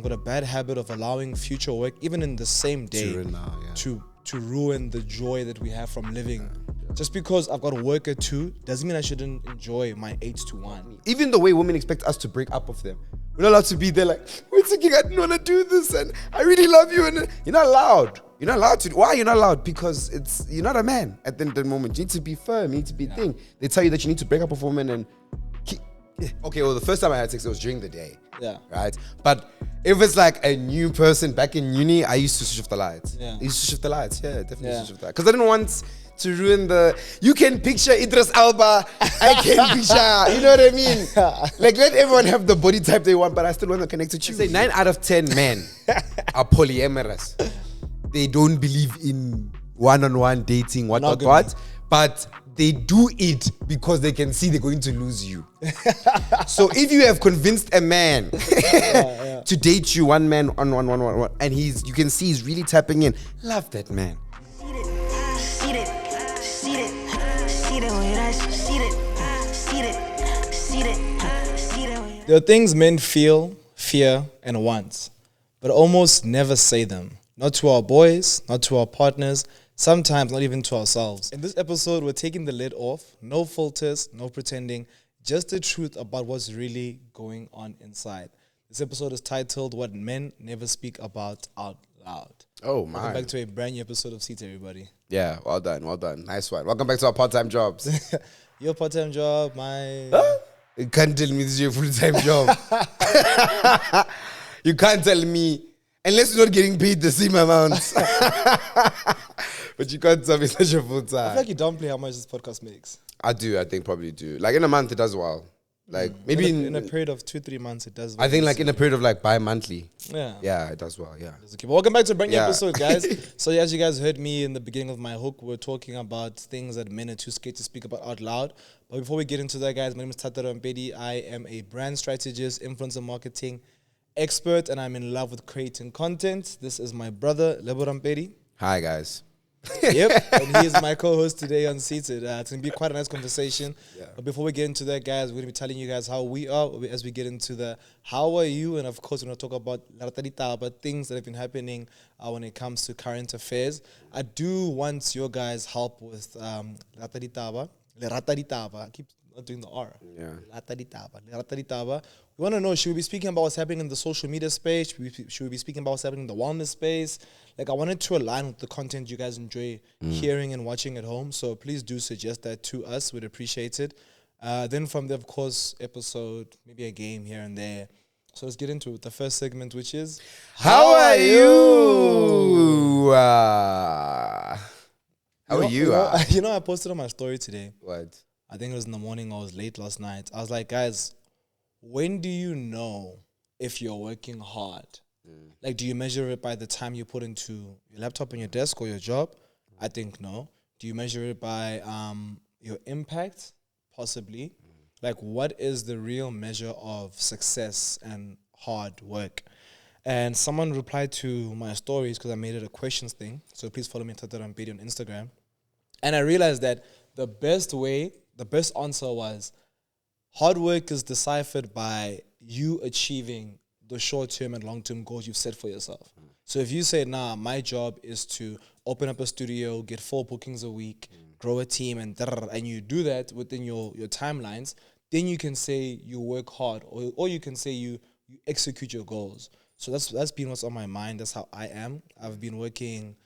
I've got a bad habit of allowing future work, even in the same day, to ruin the joy that we have from living. Just because I've got to work at 2 doesn't mean I shouldn't enjoy my 8 to 1. Even the way women expect us to break up with them. We're not allowed to be there like, we're thinking I didn't want to do this and I really love you. And you're not allowed. You're not allowed to. Why are you not allowed? Because you're not a man at the moment. You need to be firm. You need to be thing. They tell you that you need to break up with a woman and okay, well, the first time I had sex, it was during the day. Yeah. Right? But if it's like a new person back in uni, I used to shift the lights. Yeah. I used to shift the lights. Yeah, definitely shift the lights. Because I didn't want to ruin you can picture Idris Elba, I can picture, you know what I mean? Like, let everyone have the body type they want, but I still want to connect with you. Say 9 out of 10 men are polyamorous. They don't believe in one-on-one dating, what, but they do it because they can see they're going to lose you. So if you have convinced a man to date you, one man on one, and you can see he's really tapping in, love that man. There are things men feel, fear, and want, but almost never say them. Not to our boys, not to our partners, sometimes not even to ourselves. In this episode, we're taking the lid off. No filters, no pretending, just the truth about what's really going on inside. This episode is titled What Men Never Speak About Out Loud. Oh, my. Welcome back to a brand new episode of Seat, everybody. Yeah, well done. Nice one. Welcome back to our part-time jobs. Your part-time job, my... Huh? You can't tell me this is your full-time job. You can't tell me, unless you're not getting paid the same amount. But you can't tell me such a full-time. I feel like you downplay how much this podcast makes. I think probably do. Like in a month, it does well. Like maybe in a period of 2-3 months, it does well. I think like in a period of like bi-monthly. Yeah. Yeah, it does well, yeah. Okay, well, welcome back to a brand new episode, guys. So as you guys heard me in the beginning of my hook, we're talking about things that men are too scared to speak about out loud. But before we get into that, guys, my name is Thato Rampedi. I am a brand strategist, influencer marketing expert, and I'm in love with creating content. This is my brother, Lebo Rampedi. Hi, guys. Yep, and he is my co-host today on Seated. It's going to be quite a nice conversation. Yeah. But before we get into that, guys, we're going to be telling you guys how we are as we get into the how are you, and of course we're going to talk about about things that have been happening when it comes to current affairs. I do want your guys' help with Lataditaba. I keep not doing the R. Yeah. Lataditaba. We want to know, should we be speaking about what's happening in the social media space? Should we be speaking about what's happening in the wellness space? Like, I wanted to align with the content you guys enjoy hearing and watching at home. So please do suggest that to us. We'd appreciate it. Then from there, of course, episode, maybe a game here and there. So let's get into it. The first segment, which is... How are you? How are you? You know, I posted on my story today. What? I think it was in the morning. I was late last night. I was like, guys, when do you know if you're working hard? Like, do you measure it by the time you put into your laptop on your desk or your job? I think no. Do you measure it by your impact? Possibly. Like, what is the real measure of success and hard work? And someone replied to my stories because I made it a questions thing. So please follow me, Thato Rampedi, on Instagram. And I realized that the best answer was hard work is deciphered by you achieving the short-term and long-term goals you've set for yourself. So if you say, nah, my job is to open up a studio, get 4 bookings a week, grow a team, and you do that within your timelines, then you can say you work hard, or you can say you execute your goals. So that's been what's on my mind. That's how I am. I've been working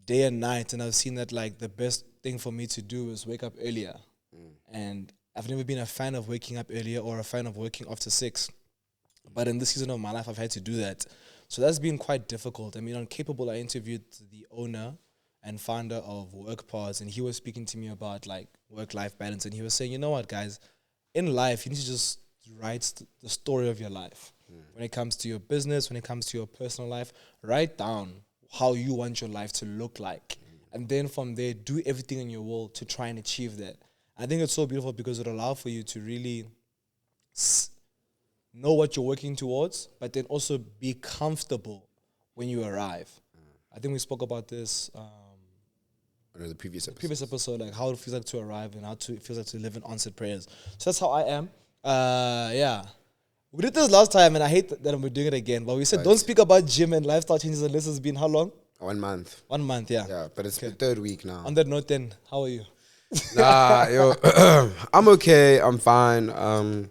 day and night, and I've seen that like the best thing for me to do is wake up earlier. And I've never been a fan of waking up earlier or a fan of working after 6. But in this season of my life, I've had to do that. So that's been quite difficult. I mean, on Capable, I interviewed the owner and founder of WorkPaws, and he was speaking to me about like work-life balance. And he was saying, you know what, guys, in life, you need to just write the story of your life. When it comes to your business, when it comes to your personal life, write down how you want your life to look like. And then from there, do everything in your will to try and achieve that. I think it's so beautiful because it allows for you to really know what you're working towards, but then also be comfortable when you arrive. I think we spoke about this the previous episode, like how it feels like to arrive and how it feels like to live in answered prayers. So that's how I am. We did this last time, and I hate that we're doing it again. But we said don't speak about gym and lifestyle changes unless it's been how long? 1 month. 1 month, yeah. Yeah, but it's the 3rd week now. On that note, then, how are you? Nah, yo, I'm okay. I'm fine.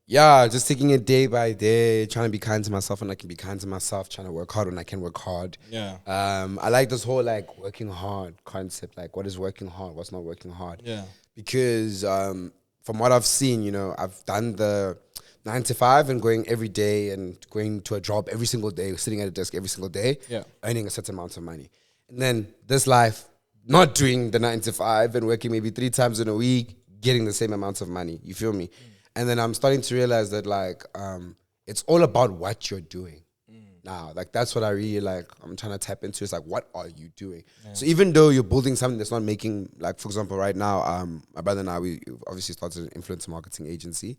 Yeah, just taking it day by day, trying to be kind to myself when I can be kind to myself, trying to work hard when I can work hard. Yeah. I like this whole like working hard concept. Like, what is working hard? What's not working hard? Yeah. Because from what I've seen, you know, I've done the 9 to 5 and going every day and going to a job every single day, sitting at a desk every single day, earning a certain amount of money. And then this life, not doing the 9 to 5 and working maybe 3 times in a week, getting the same amount of money. You feel me? And then I'm starting to realize that like it's all about what you're doing now. Like that's what I really like. I'm trying to tap into. It's like, what are you doing? So even though you're building something that's not making, like for example, right now, my brother and I, we obviously started an influencer marketing agency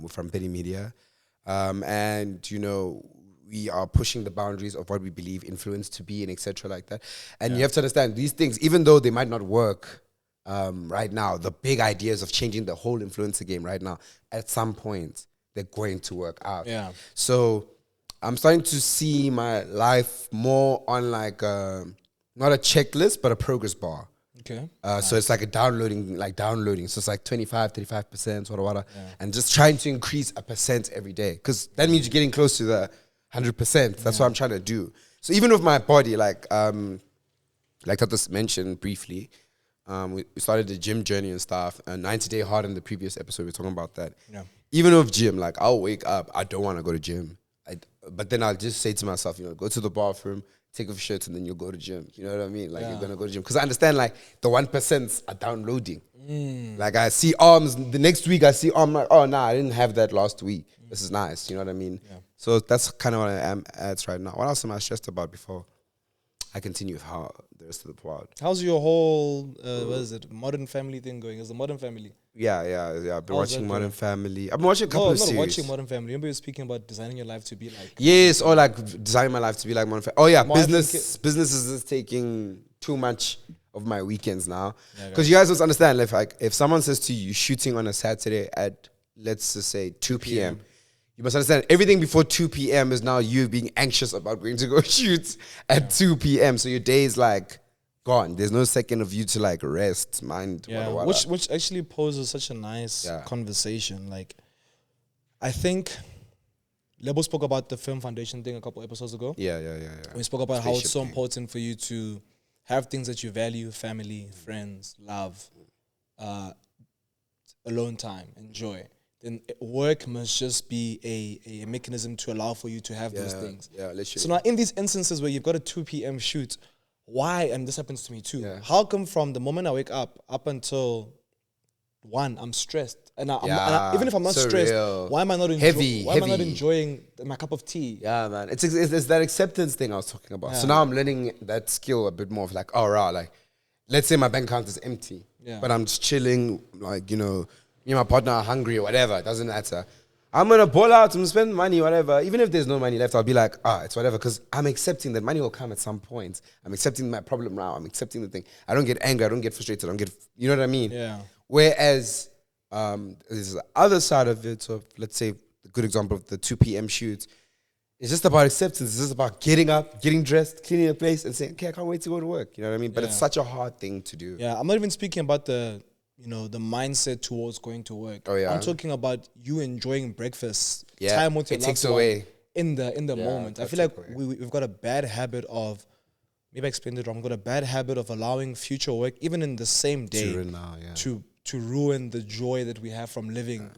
with Rampedi Media, and you know we are pushing the boundaries of what we believe influence to be and etc. like that. And you have to understand these things, even though they might not work. Right now, the big ideas of changing the whole influencer game right now, at some point, they're going to work out. Yeah. So I'm starting to see my life more on like, not a checklist, but a progress bar. Okay. So it's like a downloading. So it's like 25, 35%, whatever. And just trying to increase a percent every day. Because that means you're getting close to the 100%. That's what I'm trying to do. So even with my body, like Thato mentioned briefly, we started the gym journey and stuff. 90-day hard in the previous episode, we were talking about that. Yeah. Even with gym, like I'll wake up, I don't want to go to gym. But then I'll just say to myself, you know, go to the bathroom, take off shirts, and then you'll go to gym. You know what I mean? Like you're going to go to gym. Because I understand like the 1% are downloading. Like I see arms, the next week I see arms, like, oh, nah, I didn't have that last week. This is nice. You know what I mean? Yeah. So that's kind of what I am at right now. What else am I stressed about before I continue with how the rest of the pod? How's your whole, what is it, Modern Family thing going? Is the Modern Family? Yeah. I've been watching Modern Family. I've been watching a couple of series. No, I'm not watching Modern Family. Remember you were speaking about designing your life to be like... Yes, or like designing my life to be like Modern Family. Oh yeah, business is just taking too much of my weekends now. Because you guys must understand, if someone says to you, shooting on a Saturday at, let's just say, 2 p.m., you must understand, everything before 2 p.m. is now you being anxious about going to go shoot at 2 p.m. So your day is like gone. There's no second of you to like rest, mind. Yeah, which actually poses such a nice conversation. Like, I think Lebo spoke about the film foundation thing a couple episodes ago. Yeah. We spoke about how it's so important for you to have things that you value: family, friends, love, alone time, enjoy. Then work must just be a mechanism to allow for you to have those things. Yeah, literally. So now in these instances where you've got a 2 p.m. shoot, why, and this happens to me too, how come from the moment I wake up until 1, I'm stressed? And even if I'm not stressed, why am I not enjoying my cup of tea? Yeah, man. It's that acceptance thing I was talking about. Yeah. So now I'm learning that skill a bit more of like, oh, right, like, let's say my bank account is empty, but I'm just chilling, like, you know, me and my partner are hungry or whatever, it doesn't matter. I'm going to ball out, I'm going to spend money, whatever. Even if there's no money left, I'll be like, it's whatever. Because I'm accepting that money will come at some point. I'm accepting my problem now. I'm accepting the thing. I don't get angry. I don't get frustrated. I don't get, you know what I mean? Yeah. Whereas, there's the other side of it, so let's say a good example of the 2 p.m. shoot, it's just about acceptance. It's just about getting up, getting dressed, cleaning the place, and saying, okay, I can't wait to go to work. You know what I mean? But it's such a hard thing to do. Yeah, I'm not even speaking about the mindset towards going to work. Oh, yeah. I'm talking about you enjoying breakfast, time with your loved one in the moment. I feel like we've got a bad habit of, maybe I explained it wrong, we've got a bad habit of allowing future work, even in the same day, to ruin the joy that we have from living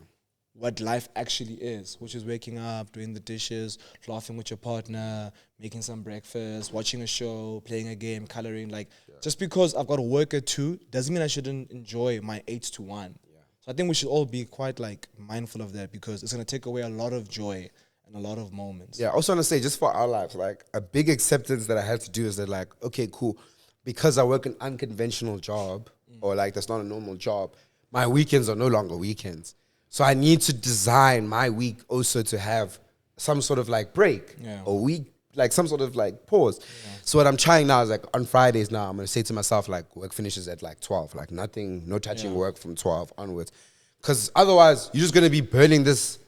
what life actually is, which is waking up, doing the dishes, laughing with your partner, making some breakfast, watching a show, playing a game, coloring. Like, just because I've got to work at 2 doesn't mean I shouldn't enjoy my 8 to 1. So I think we should all be quite like mindful of that, because it's going to take away a lot of joy and a lot of moments. Yeah, I also want to say, just for our lives, like a big acceptance that I had to do is that, like, okay, cool, because I work an unconventional job, or like that's not a normal job, my weekends are no longer weekends. So I need to design my week also to have some sort of like break or week, like some sort of like pause. So what I'm trying now is like on Fridays now, I'm going to say to myself, like, work finishes at like 12, like nothing, no touching work from 12 onwards. Because otherwise you're just going to be burning this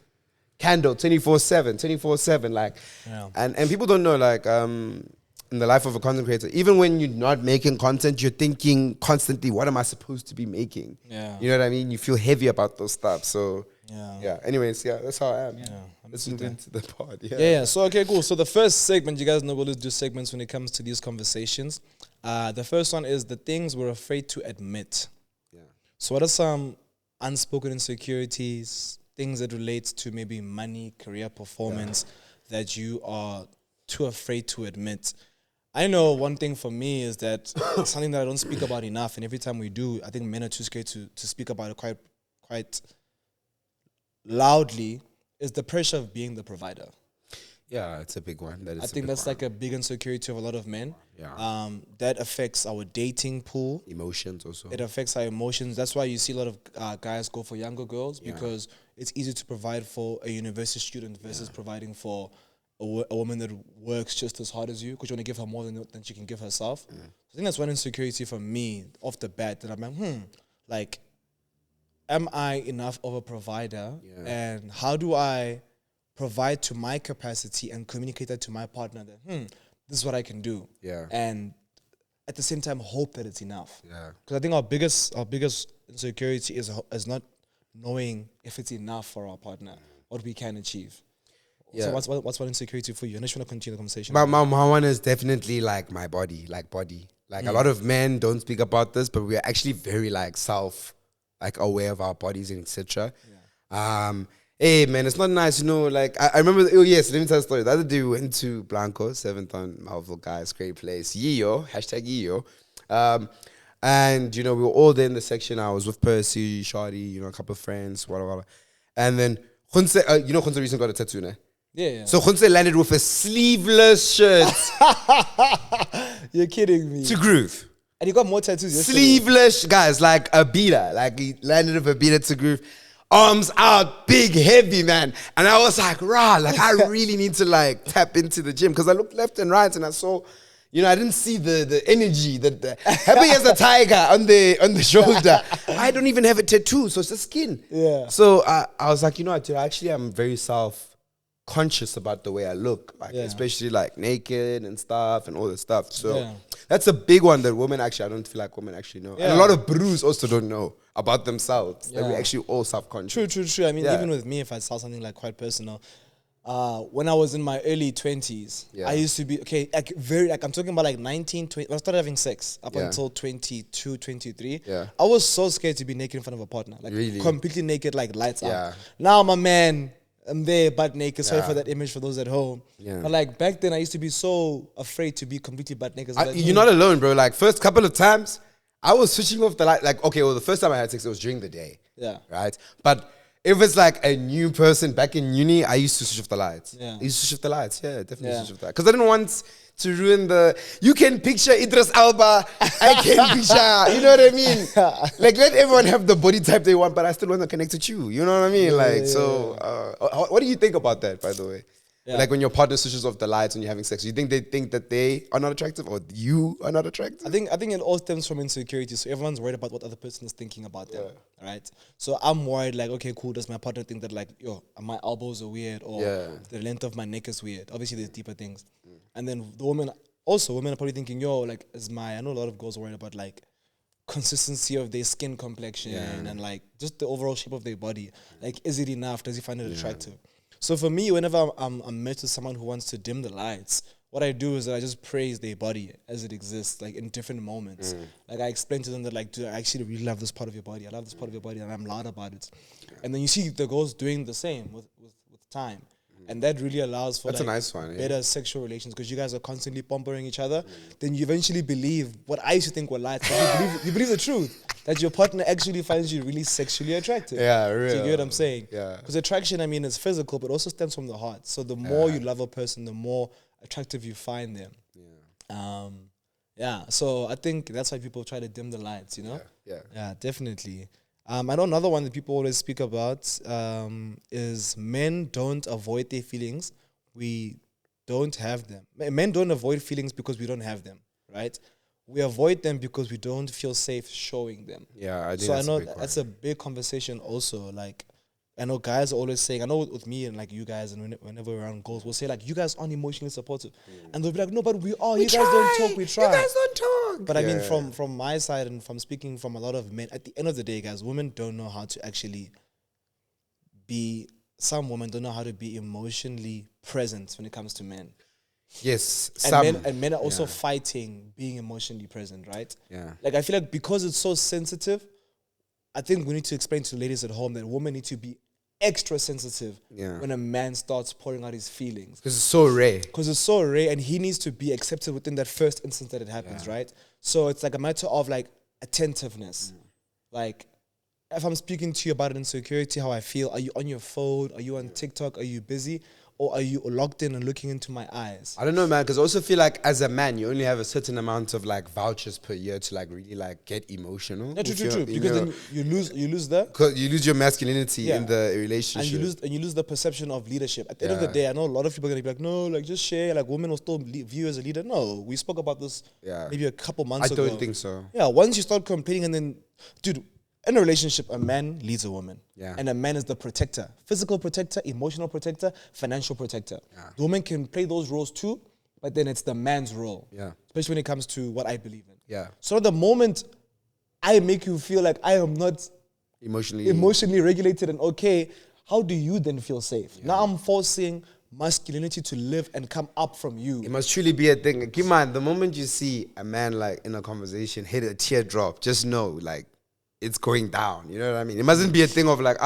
candle 24/7, like, and people don't know, like, in the life of a content creator, even when you're not making content, you're thinking constantly, what am I supposed to be making? Yeah. You know what I mean? You feel heavy about those stuff. So Yeah. Anyways, that's how I am. Yeah. Let's move into the pod. Yeah. So okay, cool. So the first segment, you guys know we'll always do segments when it comes to these conversations. The first one is the things we're afraid to admit. Yeah. So what are some unspoken insecurities, things that relate to maybe money, career performance that you are too afraid to admit? I know one thing for me is that something that I don't speak about enough, and every time we do, I think men are too scared to speak about it quite loudly, is the pressure of being the provider. Yeah, it's a big one. I think that's like a big insecurity of a lot of men. Yeah. That affects our dating pool. Emotions also. It affects our emotions. That's why you see a lot of guys go for younger girls, because it's easy to provide for a university student versus providing for a woman that works just as hard as you, because you want to give her more than she can give herself. I think that's one insecurity for me off the bat, that I'm like, like, am I enough of a provider? Yeah. And how do I provide to my capacity and communicate that to my partner that, this is what I can do. Yeah. And at the same time, hope that it's enough. Yeah. Because I think our biggest insecurity is not knowing if it's enough for our partner, what we can achieve. Yeah. So what's one insecurity for you? And I just want to continue the conversation. My one is definitely like my body. Like a lot of men don't speak about this, but we're actually very like aware of our bodies and etc. Hey man, it's not nice, like I remember, let me tell a story. The other day we went to Blanco, 7th on Marvel, guys, great place. Yeo, #Yeo. And we were all there in the section. I was with Percy, Shadi, a couple of friends, whatever. And then Khunse, Khunse recently got a tattoo, ne? Yeah. So Khunse landed with a sleeveless shirt. You're kidding me. To Groove. And he got more tattoos yesterday. Sleeveless, guys, like a beater. Like he landed with a beater to Groove. Arms out, big, heavy, man. And I was like, like I really need to like tap into the gym. Because I looked left and right and I saw, I didn't see the energy that happy as a tiger on the shoulder. I don't even have a tattoo, so it's the skin. Yeah. So I was like, what, actually I'm very self-conscious about the way I look. Like especially like naked and stuff and all this stuff. So that's a big one that women actually, I don't feel like women actually know. And a lot of brews also don't know about themselves. That we're actually all self-conscious. True. I mean, even with me, if I saw something like quite personal, when I was in my early 20s, I used to be, I'm talking about like 19, 20, when I started having sex up until 22, 23, I was so scared to be naked in front of a partner. Like completely naked, like lights out. Now my man, I'm there butt naked. Sorry for that image for those at home. But like back then, I used to be so afraid to be completely butt naked. You're not alone, bro. Like first couple of times, I was switching off the light. Like, the first time I had sex, it was during the day. Yeah. Right? But if it's like a new person back in uni, I used to switch off the lights. I used to switch off the lights. Yeah, definitely switch off the lights. Because I didn't want to ruin you can picture Idris Elba, I can picture, you know what I mean? Like, let everyone have the body type they want, but I still want to connect with you. You know what I mean? What do you think about that, by the way? Like when your partner switches off the lights when you're having sex, you think they think that they are not attractive or you are not attractive? I think it all stems from insecurity. So everyone's worried about what other person is thinking about them, right? So I'm worried like, okay, cool. Does my partner think that like, my elbows are weird or the length of my neck is weird? Obviously, there's deeper things. And then women are probably thinking, I know a lot of girls are worried about like consistency of their skin complexion and like just the overall shape of their body. Like, is it enough? Does he find it attractive? So for me, whenever I'm met with someone who wants to dim the lights, what I do is that I just praise their body as it exists, like in different moments. Like I explain to them that like, dude, I actually really love this part of your body. I love this part of your body and I'm loud about it. And then you see the girls doing the same with time. And that really allows for a nice one, better sexual relations because you guys are constantly pampering each other. Then you eventually believe what I used to think were lies. You believe the truth. That your partner actually finds you really sexually attractive. Yeah, really. So you get what I'm saying? Yeah. Because attraction, is physical, but also stems from the heart. So the more you love a person, the more attractive you find them. Yeah. So I think that's why people try to dim the lights, Yeah, definitely. I know another one that people always speak about is men don't avoid their feelings. We don't have them. Men don't avoid feelings because we don't have them, right? We avoid them because we don't feel safe showing them. Yeah, I know that's a big conversation also. Like, I know guys are always saying, I know with me and like you guys, and whenever we're around goals, we'll say like, you guys aren't emotionally supportive. And they'll be like, no, but we are. You guys don't talk, we try. You guys don't talk. But I mean, from my side and from speaking from a lot of men, at the end of the day, guys, women don't know how to actually some women don't know how to be emotionally present when it comes to men. Yes. And men are also fighting being emotionally present, right? Yeah. Like, I feel like because it's so sensitive, I think we need to explain to ladies at home that women need to be extra sensitive when a man starts pouring out his feelings. Because it's so rare. And he needs to be accepted within that first instance that it happens, right? So it's like a matter of like attentiveness. Like, if I'm speaking to you about an insecurity, how I feel, are you on your phone? Are you on TikTok? Are you busy? Or are you locked in and looking into my eyes? I don't know, man, because I also feel like as a man, you only have a certain amount of like vouchers per year to like really like get emotional. Yeah, true. Because then you lose that. Because you lose your masculinity in the relationship. And you lose the perception of leadership. At the end of the day, I know a lot of people are going to be like, no, like just share, like women will still view you as a leader. No, we spoke about this maybe a couple months ago. I don't think so. Yeah, once you start complaining and then, dude, in a relationship, a man leads a woman. Yeah. And a man is the protector. Physical protector, emotional protector, financial protector. Yeah. The woman can play those roles too, but then it's the man's role. Yeah. Especially when it comes to what I believe in. Yeah. So the moment I make you feel like I am not emotionally regulated and okay, how do you then feel safe? Yeah. Now I'm forcing masculinity to live and come up from you. It must truly be a thing. Keep in mind, the moment you see a man like in a conversation hit a teardrop, just know like, it's going down, you know what I mean? It mustn't be a thing of like,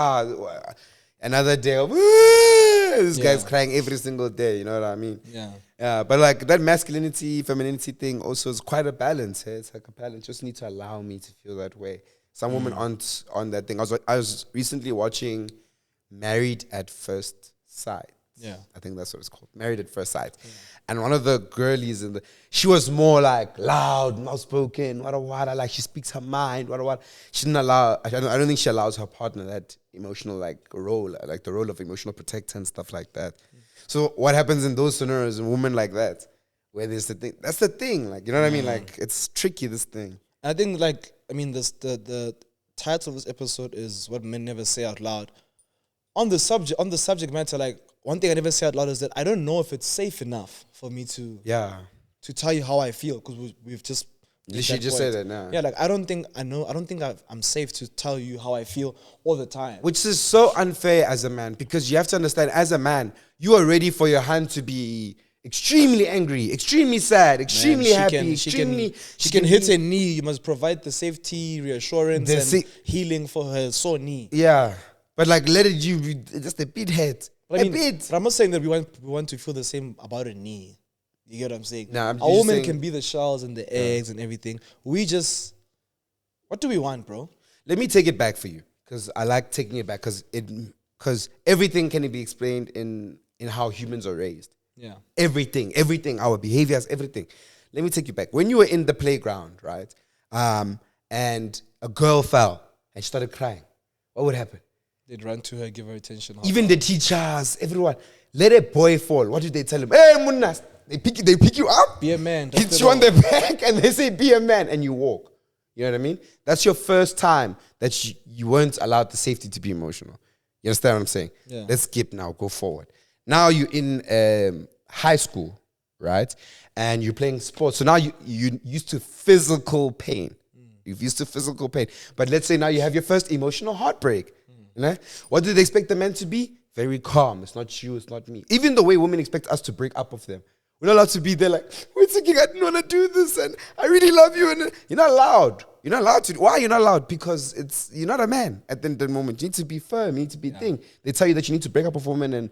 another day of, this guy's crying every single day, you know what I mean? Yeah. But like that masculinity, femininity thing also is quite a balance. It's like a balance. Just need to allow me to feel that way. Some women aren't on that thing. I was recently watching Married at First Sight. Yeah. I think that's what it's called. Married at First Sight. Yeah. And one of the girlies she was more like loud, outspoken, like she speaks her mind, She didn't allow, I don't think she allows her partner that emotional like role, like the role of emotional protector and stuff like that. So what happens in those scenarios in women like that, where there's the thing, that's the thing, like, you know what I mean? Like, it's tricky, this thing. I think like, I mean, the title of this episode is What Men Never Say Out Loud. On the subject matter, like, one thing I never say out loud is that I don't know if it's safe enough for me to tell you how I feel, because we've just literally just say that now. Yeah, like I don't think I'm safe to tell you how I feel all the time. Which is so unfair as a man, because you have to understand, as a man, you are ready for your hand to be extremely angry, extremely sad, extremely happy. She can hit her knee. You must provide the safety, reassurance, and healing for her sore knee. Yeah, but like let it just a bit hurt. But I'm not saying that we want to feel the same about a knee. You get what I'm saying? Nah, a woman can be the shells and the eggs and everything. What do we want, bro? Let me take it back for you, because I like taking it back, because everything can be explained in how humans are raised. Yeah. Everything, our behaviors, everything. Let me take you back. When you were in the playground, right, and a girl fell and she started crying, what would happen? They'd run to her, give her attention. Even the teachers, everyone. Let a boy fall. What do they tell him? Hey, Munnas. They pick you up. Be a man. Hit you on the back and they say, be a man. And you walk. You know what I mean? That's your first time that you weren't allowed the safety to be emotional. You understand what I'm saying? Yeah. Let's skip now. Go forward. Now you're in high school, right? And you're playing sports. So now you're used to physical pain. You've used to physical pain. But let's say now you have your first emotional heartbreak. You know? What do they expect the men to be? Very calm. It's not you, it's not me. Even the way women expect us to break up with them. We're not allowed to be there like, we're thinking I didn't want to do this and I really love you. And you're not allowed. You're not allowed to. Why are you not allowed? Because you're not a man at the moment. You need to be firm. You need to be thing. They tell you that you need to break up with a woman and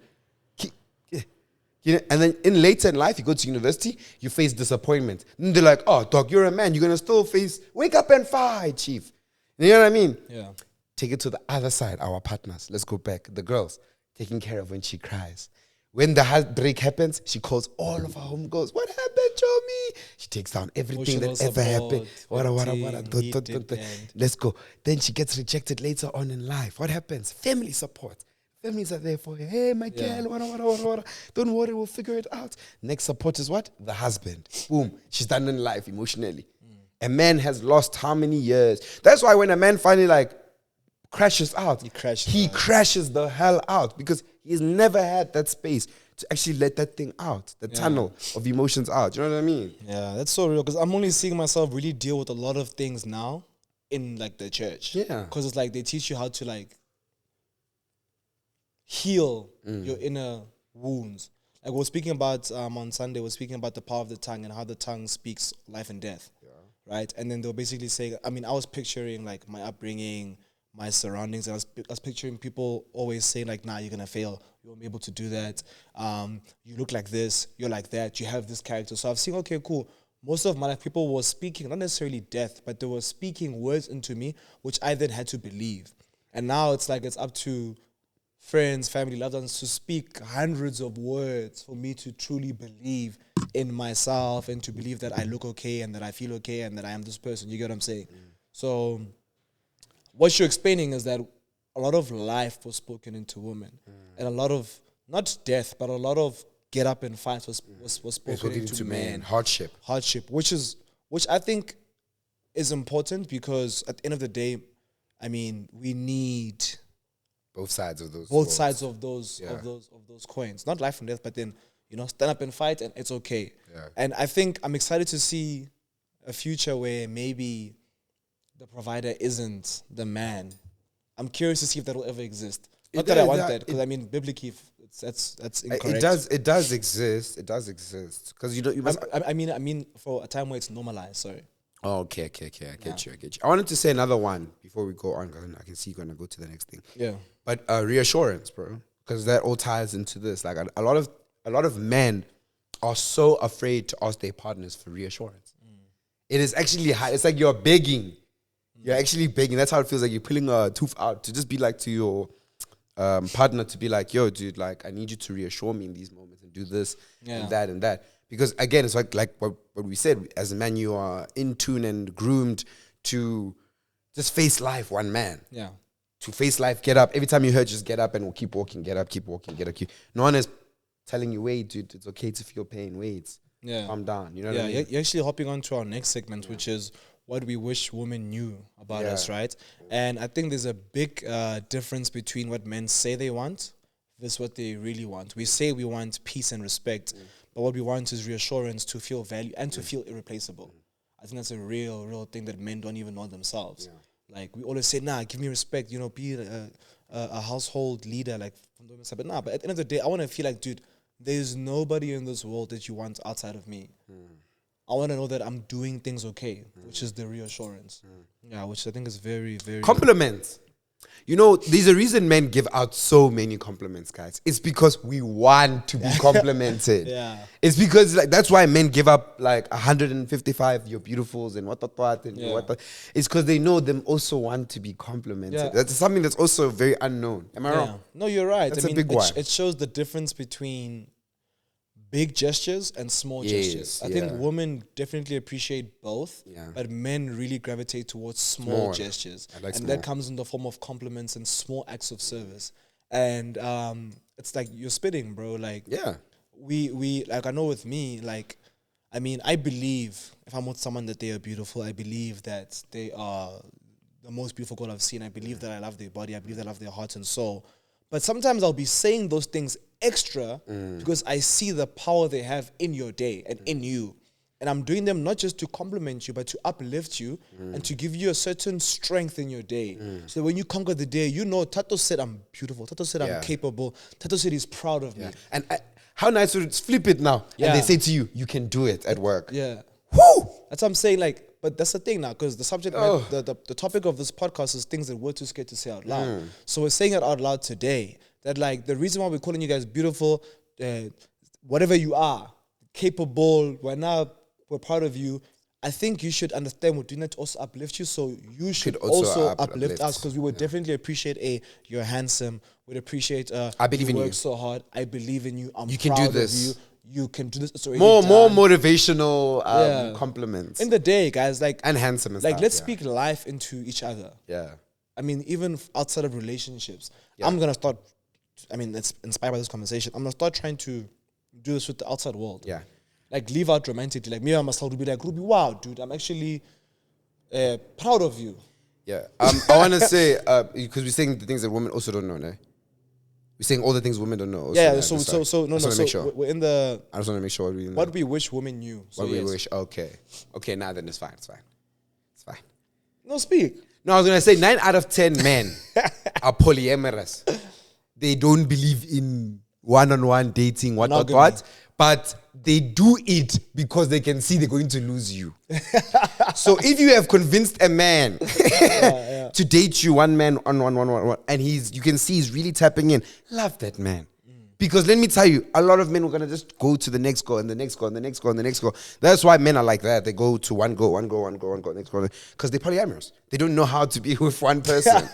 and then later in life, you go to university, you face disappointment. And they're like, oh, dog, you're a man. You're going to still wake up and fight, chief. You know what I mean? Yeah. Take it to the other side, our partners. Let's go back. The girls, taking care of when she cries. When the heartbreak happens, she calls all of her homegirls. What happened, Chomi? She takes down everything that ever happened. Let's go. Then she gets rejected later on in life. What happens? Family support. Families are there for her. Hey, my girl, don't worry, we'll figure it out. Next support is what? The husband. Boom. She's done in life emotionally. A man has lost how many years? That's why when a man finally like crashes out. He out. crashes the hell out because he's never had that space to actually let that thing out, the tunnel of emotions out. You know what I mean? Yeah, that's so real because I'm only seeing myself really deal with a lot of things now in like the church. Yeah. Because it's like they teach you how to like heal your inner wounds. Like we're speaking about on Sunday, we're speaking about the power of the tongue and how the tongue speaks life and death. Yeah. Right? And then they'll basically say, I mean, I was picturing like my upbringing, my surroundings, and I was picturing people always saying like, nah, you're gonna fail. You won't be able to do that. You look like this, you're like that, you have this character. So I've seen, okay, cool. Most of my life, people were speaking, not necessarily death, but they were speaking words into me, which I then had to believe. And now it's like it's up to friends, family, loved ones to speak hundreds of words for me to truly believe in myself and to believe that I look okay and that I feel okay and that I am this person. You get what I'm saying? So what you're explaining is that a lot of life was spoken into women and a lot of, not death, but a lot of get up and fight was spoken into men. Hardship, which I think is important because at the end of the day, I mean, we need both sides of those coins, not life and death, but then, you know, stand up and fight and it's okay. Yeah. And I think I'm excited to see a future where maybe the provider isn't the man. I'm curious to see if that will ever exist. Not that I want that, because I mean, biblically, that's incorrect. It does exist. It does exist because you must. I mean, for a time where it's normalized. Sorry. Oh, okay. I get you. I wanted to say another one before we go on, because I can see you're gonna go to the next thing. Yeah. But reassurance, bro, because that all ties into this. Like a lot of men are so afraid to ask their partners for reassurance. It is actually hard. It's like you're begging. You're actually begging. That's how it feels like you're pulling a tooth out to just be like to your partner to be like, yo, dude, like I need you to reassure me in these moments and do this and that. Because again, it's like what we said, as a man, you are in tune and groomed to just face life, one man. Yeah. To face life, get up. Every time you hurt, just get up and we'll keep walking, get up, keep walking, get up. No one is telling you, wait, dude, it's okay to feel pain, wait. Yeah. Calm down. You know what I mean? You're actually hopping on to our next segment, which is what we wish women knew about us, right? And I think there's a big difference between what men say they want versus what they really want. We say we want peace and respect, but what we want is reassurance to feel value and to feel irreplaceable. I think that's a real thing that men don't even know themselves. Yeah. Like, we always say, nah, give me respect, you know, be a household leader, like, from the women's side. But nah, but at the end of the day, I want to feel like, dude, there's nobody in this world that you want outside of me. I want to know that I'm doing things okay, which is the reassurance. Yeah, which I think is very, very... Compliments. You know, there's a reason men give out so many compliments, guys. It's because we want to be complimented. Yeah. It's because like that's why men give up like 155 you're beautifuls and what. It's because they know them also want to be complimented. Yeah. That's something that's also very unknown. Am I wrong? No, you're right. That's a big one. It shows the difference between big gestures and small gestures. I think women definitely appreciate both, but men really gravitate towards small gestures. And that comes in the form of compliments and small acts of service. And it's like you're spitting, bro. Like, we like, I know with me, like, I mean, I believe if I'm with someone that they are beautiful, I believe that they are the most beautiful girl I've seen. I believe that I love their body. I believe that I love their heart and soul. But sometimes I'll be saying those things extra because I see the power they have in your day and in you. And I'm doing them not just to compliment you, but to uplift you and to give you a certain strength in your day. So when you conquer the day, you know, Thato said I'm beautiful. Thato said I'm capable. Thato said he's proud of me. And how nice would it flip it now? And they say to you, you can do it at work. Yeah. Woo! That's what I'm saying. Like, but that's the thing now, because the subject, the topic of this podcast is things that we're too scared to say out loud. So we're saying it out loud today. That like the reason why we're calling you guys beautiful, whatever you are, capable, we're proud of you. I think you should understand we're doing that to also uplift you. So you should also uplift us, because we would definitely appreciate you're handsome. We'd appreciate I believe in you. Work so hard. I believe in you. You can do this. You can do this. It's more motivational compliments in the day, guys. Like, and handsome and like stuff, let's speak life into each other. Yeah. I mean, even outside of relationships, I'm gonna start. I mean, it's inspired by this conversation. I'm gonna start trying to do this with the outside world. Yeah. Like, leave out romantically. Like, me and myself would be like, Ruby, wow, dude, I'm actually proud of you. Yeah. I want to say, because we're saying the things that women also don't know, no? We're saying all the things women don't know. Also, Yeah, no, so I just want to make sure. we're in the... I just want to make sure what we wish women knew. So what we wish. Okay. Okay, now then it's fine. It's fine. No, speak. No, I was going to say 9 out of 10 men are polyamorous. They don't believe in one-on-one dating, what. But they do it because they can see they're going to lose you. So if you have convinced a man to date you, one man on one, and you can see he's really tapping in, love that man. Because let me tell you, a lot of men are going to just go to the next girl and the next girl and the next girl and the next girl. That's why men are like that. They go to one girl, next girl. Because they're polyamorous. They don't know how to be with one person.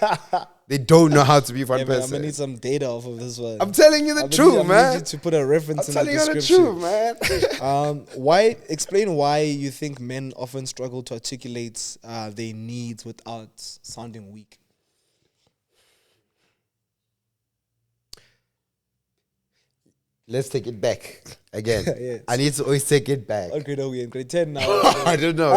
They don't know how to be with one person. I'm going to need some data off of this one. I'm telling you the truth, man. I need you to put a reference in the I'm description. telling you the truth, man. Explain why you think men often struggle to articulate their needs without sounding weak. Let's take it back again. Yes. I need to always take it back. Okay, no, we're in grade 10 now. I don't know.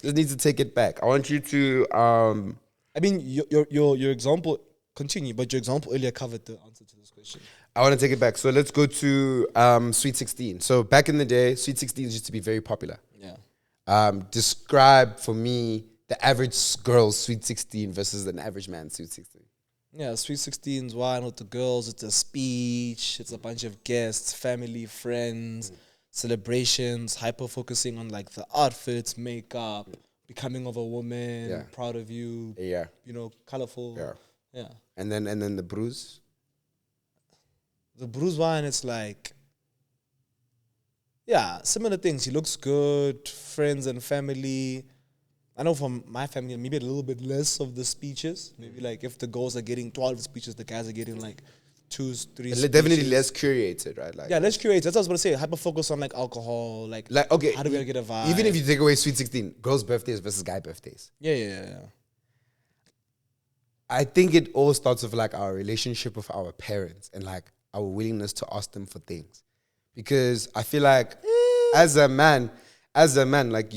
Just need to take it back. I want you to. I mean, your example, continue, but your example earlier covered the answer to this question. I want to take it back. So let's go to Sweet 16. So back in the day, Sweet 16 used to be very popular. Yeah. Describe for me the average girl's Sweet 16 versus an average man's Sweet 16. Yeah, Sweet 16's wine with the girls, it's a speech, it's a bunch of guests, family, friends, celebrations, hyper-focusing on like the outfits, makeup, becoming of a woman, proud of you, colorful. Yeah. And then the bruise? The bruise wine, it's like, similar things. He looks good, friends and family. I know from my family, maybe a little bit less of the speeches. Maybe like if the girls are getting 12 speeches, the guys are getting like 2, 3 speeches. Definitely less curated, right? Like, less curated. That's what I was going to say. Hyper focus on like alcohol, like okay, how do we get a vibe? Even if you take away Sweet 16, girls' birthdays versus guy birthdays. Yeah. I think it all starts with like our relationship with our parents and like our willingness to ask them for things. Because I feel like as a man, like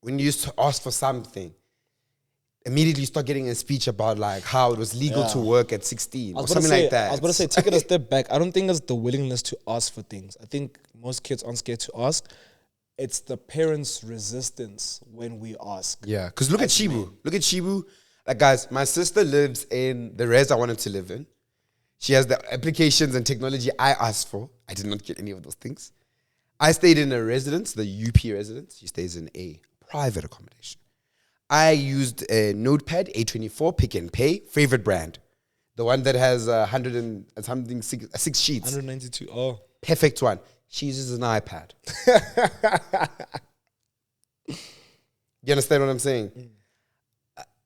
when you used to ask for something, immediately you start getting a speech about like how it was legal to work at 16 or something like that. I was about to say, take it a step back. I don't think it's the willingness to ask for things. I think most kids aren't scared to ask. It's the parents' resistance when we ask. Yeah, because look at Shibu. Look at Shibu. Like, guys, my sister lives in the res I wanted to live in. She has the applications and technology I asked for. I did not get any of those things. I stayed in a residence, the UP residence. She stays in a private accommodation. I used a notepad, A24, Pick and Pay, favorite brand. The one that has 100 and something, 6 sheets. 192, oh. Perfect one. She uses an iPad. You understand what I'm saying?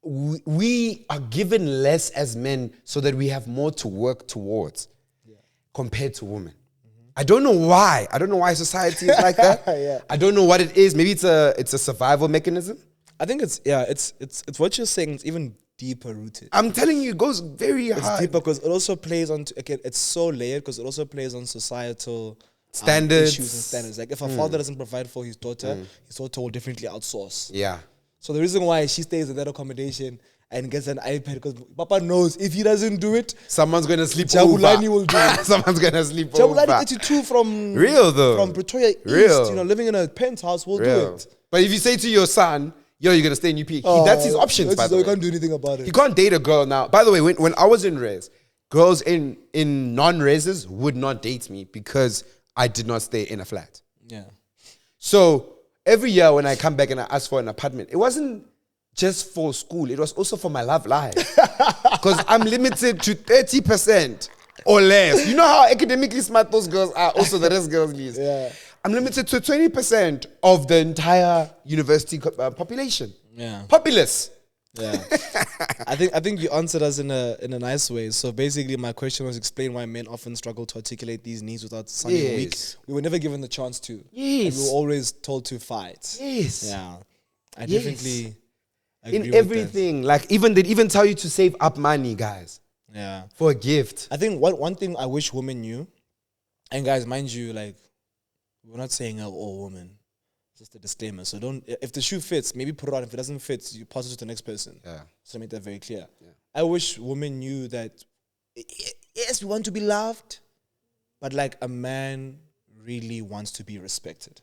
We are given less as men so that we have more to work towards compared to women. I don't know why. I don't know why society is like that. I don't know what it is. Maybe it's a survival mechanism. I think it's what you're saying. It's even deeper rooted. I'm telling you, it goes very hard. It's deeper because it also plays on. It's so layered because it also plays on societal standards, issues and standards. Like if a father doesn't provide for his daughter will definitely outsource. Yeah. So the reason why she stays in that accommodation and gets an iPad because Papa knows if he doesn't do it, someone's gonna sleep Jabulani over. will do it. Someone's gonna sleep Jabulani over. 82 from Pretoria East, living in a penthouse will do it. But if you say to your son, yo, you're gonna stay in UP, that's his options. By the way, he can't do anything about it. He can't date a girl now. By the way, when I was in res, girls in non-reses would not date me because I did not stay in a flat. Yeah. So every year when I come back and I ask for an apartment, it wasn't just for school. It was also for my love life. Because I'm limited to 30% or less. You know how academically smart those girls are, also the rest girls is. Yeah. I'm limited to 20% of the entire university population. Yeah. Populace. Yeah. I think you answered us in a nice way. So basically my question was explain why men often struggle to articulate these needs without sounding weak. We were never given the chance to. Yes. And we were always told to fight. Yes. Yeah. I definitely agree in with everything. Like they'd even tell you to save up money, guys. Yeah. For a gift. I think one thing I wish women knew, and guys, mind you, like we're not saying all women. Just a disclaimer. So don't, if the shoe fits, maybe put it on. If it doesn't fit, you pass it to the next person. Yeah. So make that very clear. Yeah. I wish women knew that, yes, we want to be loved, but like a man really wants to be respected.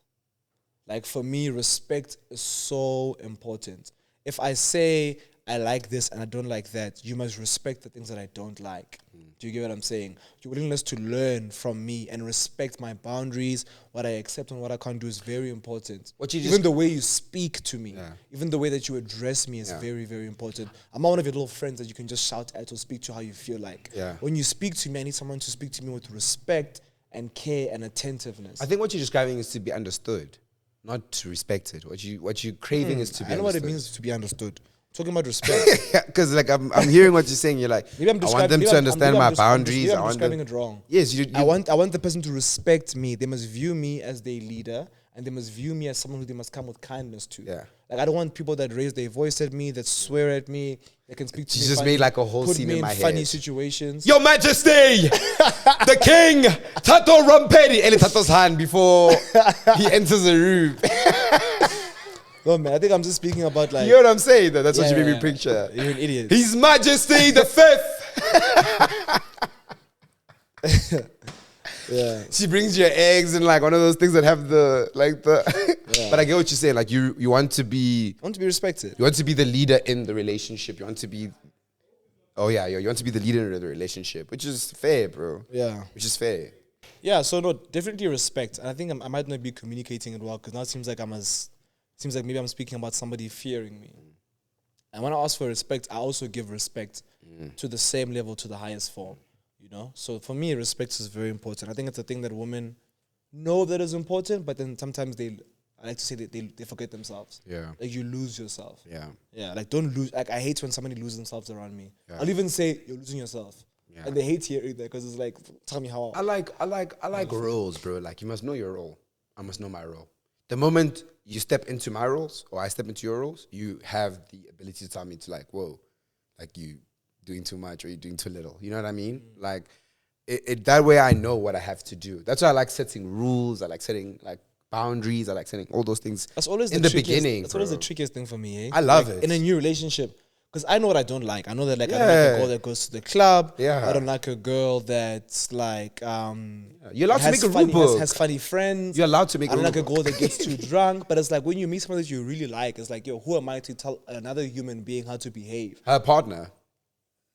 Like for me, respect is so important. If I say I like this and I don't like that, you must respect the things that I don't like. Do you get what I'm saying? Your willingness to learn from me and respect my boundaries, what I accept and what I can't do is very important. Even the way you speak to me, even the way that you address me is very, very important. I'm not one of your little friends that you can just shout at or speak to how you feel like. When you speak to me, I need someone to speak to me with respect and care and attentiveness. I think what you're describing is to be understood, not to respect it. What you're craving is to be understood. I know what it means to be understood. Talking about respect. Because like I'm hearing what you're saying. You're like, I want them to understand my boundaries. I'm describing it wrong. Yes, I want the person to respect me. They must view me as their leader, and they must view me as someone who they must come with kindness to. Yeah. Like I don't want people that raise their voice at me, that swear at me, that can speak to me. You just made like a whole scene in my head. Funny situations. Your Majesty, the King, Thato Rampedi, and Thato's hand before he enters the room. No, man, I think I'm just speaking about like... You know what I'm saying? That's what you made me picture. You're an idiot. His Majesty the Fifth. Yeah. She brings you eggs and like one of those things that have the... But I get what you're saying. Like you want to be... I want to be respected. You want to be the leader in the relationship. You want to be... Oh yeah, you want to be the leader in the relationship. Which is fair, bro. Yeah. Which is fair. Yeah, so no, definitely respect. And I think I might not be communicating it well because now it seems like maybe I'm speaking about somebody fearing me. And when I ask for respect, I also give respect to the same level, to the highest form, you know? So for me, respect is very important. I think it's a thing that women know that is important, but then sometimes I like to say that they forget themselves. Yeah. Like you lose yourself. Yeah. Yeah, like don't lose. Like I hate when somebody loses themselves around me. Yeah. I'll even say, you're losing yourself. Yeah. And they hate hearing that because it's like, tell me how. I like roles, bro. Like you must know your role. I must know my role. The moment you step into my roles or I step into your roles, you have the ability to tell me to like, whoa, like you doing too much or you doing too little. You know what I mean? Like that way I know what I have to do. That's why I like setting rules. I like setting like boundaries. I like setting all those things. That's always in the beginning. That's always the trickiest thing for me. Eh? I love it. In a new relationship. Because I know what I don't like. I know that like I don't like a girl that goes to the club. Yeah. I don't like a girl that's like you're allowed to make a rule book. Has funny friends. You're allowed to make a rule book. I don't like a girl that gets too drunk. But it's like when you meet someone that you really like, it's like, yo, who am I to tell another human being how to behave? Her partner.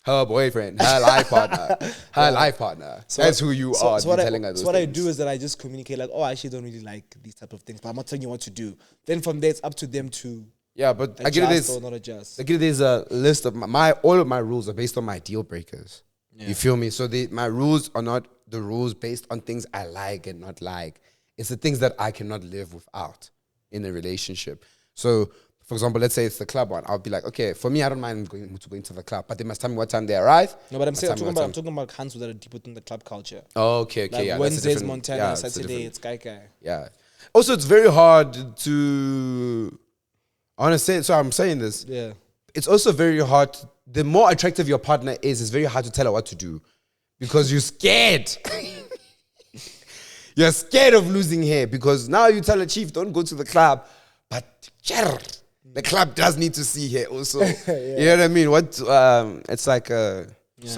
Her boyfriend. Her life partner. Her life partner. So that's who you are. So what I do is that I just communicate like, oh, I actually don't really like these type of things, but I'm not telling you what to do. Then from there, it's up to them to but I get this. Or not adjust. I get there's a list of all of my rules are based on my deal breakers. Yeah. You feel me? So my rules are not the rules based on things I like and not like. It's the things that I cannot live without in a relationship. So, for example, let's say it's the club one. I'll be like, okay, for me, I don't mind going to the club, but they must tell me what time they arrive. No, but I'm talking about hands that are deep within the club culture. Oh, okay, like yeah. Wednesdays, Montana, Saturday, it's Caiah. Yeah. Also, it's very hard to... I want to say it, so I'm saying this. Yeah. It's also very hard. The more attractive your partner is, it's very hard to tell her what to do because you're scared. You're scared of losing her because now you tell her, Chief, don't go to the club. But the club does need to see her also. Yeah. You know what I mean? It's like, so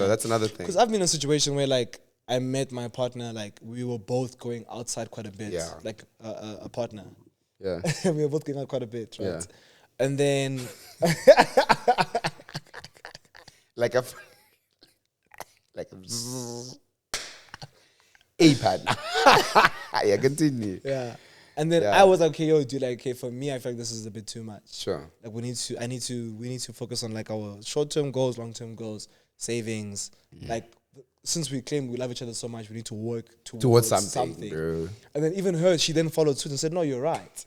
that's another thing. Because I've been in a situation where like I met my partner, like we were both going outside quite a bit. Yeah. Like a partner. Yeah. We were both going out quite a bit, right? Yeah. And then like a A-pad. Yeah, continue. Yeah. And then I was like, okay, yo, dude, like, okay, for me, I feel like this is a bit too much. Sure. Like we need to focus on like our short-term goals, long-term goals, savings. Like since we claim we love each other so much, we need to work towards something. Bro. And then even her, she then followed suit and said, no, you're right.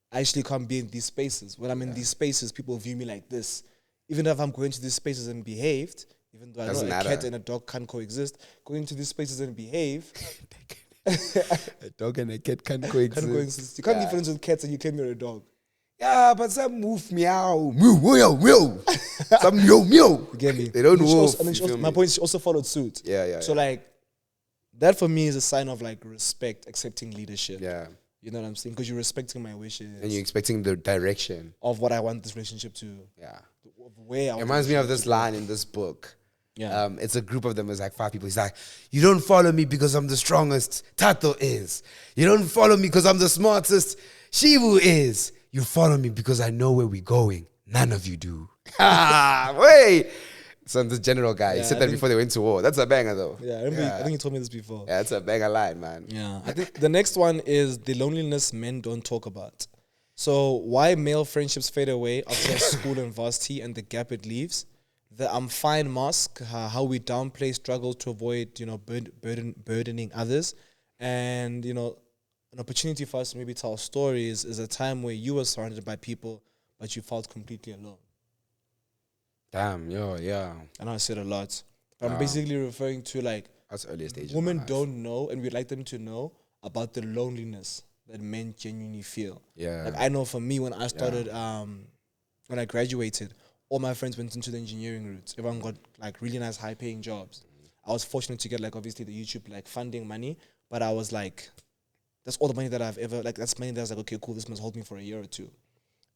I actually can't be in these spaces. When I'm in these spaces, people view me like this. Even if I'm going to these spaces and behaved, even though I know a cat and a dog can't coexist, going to these spaces and behave. A dog and a cat can't coexist. You can't be friends with cats and you claim you're a dog. Yeah, but some move meow, meow. Some meow. You get me? They don't move. My point is she also followed suit. Yeah. So like, that for me is a sign of like respect, accepting leadership. Yeah. You know what I'm saying? Because you're respecting my wishes. And you're expecting the direction of what I want this relationship to. Yeah. Where I it reminds me of this line in this book. Yeah. It's a group of them. It's like 5 people. He's like, you don't follow me because I'm the strongest. Thato is. You don't follow me because I'm the smartest. Shivu is. You follow me because I know where we're going. None of you do. Wait. So this general guy, he said that before they went to war. That's a banger though. Yeah, I think you told me this before. Yeah, that's a banger line, man. Yeah. I think the next one is the loneliness men don't talk about. So why male friendships fade away after school and varsity and the gap it leaves. The I'm fine mask, how we downplay struggles to avoid, burdening others. And, an opportunity for us to maybe tell stories is a time where you were surrounded by people, but you felt completely alone. Damn, yeah. I know I said a lot. But I'm basically referring to that's earlier stage. Women don't know, and we'd like them to know about the loneliness that men genuinely feel. Yeah. I know for me when I started, when I graduated, all my friends went into the engineering route. Everyone got really nice high paying jobs. I was fortunate to get obviously the YouTube funding money, but I was that's all the money that I've ever that's money that's okay, cool, this must hold me for a year or two.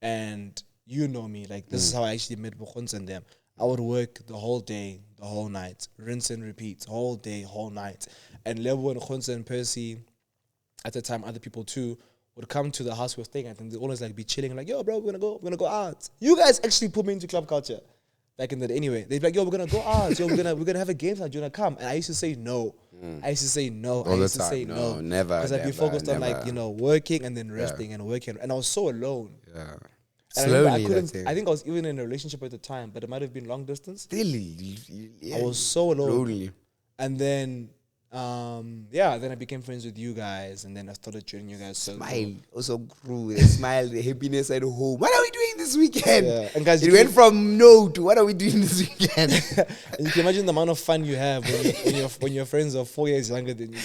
And you know me, this is how I actually met Bukhons and them. I would work the whole day, the whole night, rinse and repeat, whole day, whole night. And Lebo and Khonsa and Percy, at the time, other people too, would come to the house we were staying at, and they'd always be chilling, yo, bro, we're gonna go out. You guys actually put me into club culture back in the day. Anyway, they'd be like, yo, we're gonna go out, yo, we're gonna have a game night, you wanna come? And I used to say no. I used to say no. All I used the to time. say no. Never. Because I'd be focused on working and then resting and working. And I was so alone. Yeah. And Slowly, I think I was even in a relationship at the time, but it might have been long distance. Really? Yeah. I was so alone. Lonely. And then then I became friends with you guys, and then I started joining you guys. Smile also grew. The smile, the happiness at home. What are we doing this weekend? Yeah. And guys, it went from no to what are we doing this weekend? And you can imagine the amount of fun you have when your friends are 4 years younger than you.